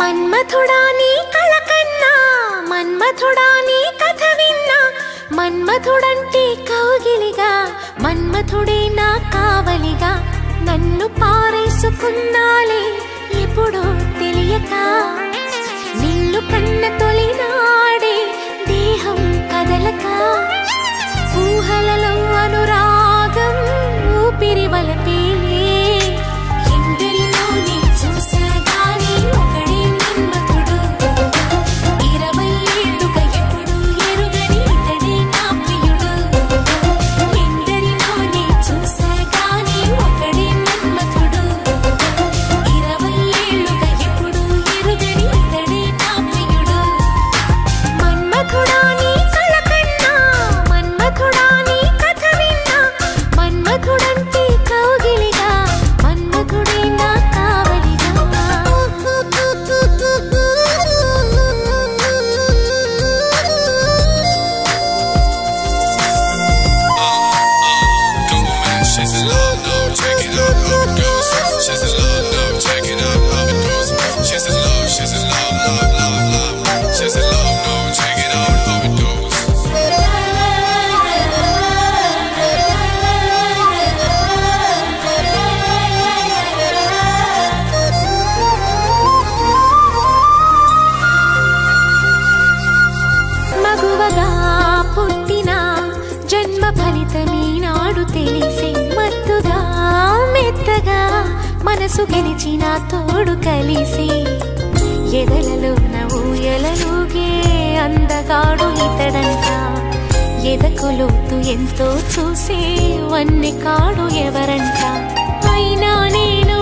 మన్మథుడా నీ కళ కన్నా మన్మథుడా నీ కథ విన్నా మన్మథుడంటే కౌగిలిగా మన్మథుడే నా కావలిగా నన్ను పారేసుకున్నాలే ఎప్పుడో తెలియక నిన్ను కన్న తొలినాడే దేహం కదలక ఊహలలో అనురాగం ఊపిరి వలపేలే ఎందరిలోనే చూసాగానే ఒకడే మన్మథుడు 20 ఏళ్లుగా ఎప్పుడు ఎరుగని ఇతడే నా ప్రియుడు ఎందరిలోనే చూసాగానే ఒకడే మన్మథుడు 20 ఏళ్లుగా ఎప్పుడు ఎరుగని ఇతడే నా ప్రియుడు మన్మథుడా నీ కళ కన్నా మన్మథుడా నీ కథ విన్నా మన్మథుడంటే కౌగిలిగా మన్మథుడే నా కావలిగా She's in love, no, check it out, how it goes. She's in love, no, check it out, how it goes. She's in love, love, love, love. She's in love, no, check it out, how it goes. మగువగా పుట్టిన జన్మ ఫలితమీనాడు తెలిసే మత్తుగా మెత్తగా మనసు గెలిచిన తోడు కలిసి ఎదలలోన ఊయలలుగే అందగాడు ఇతడంట ఎదకులోతు ఎంతో చూసే వన్నె కాడు ఎవరంట అయినా నేను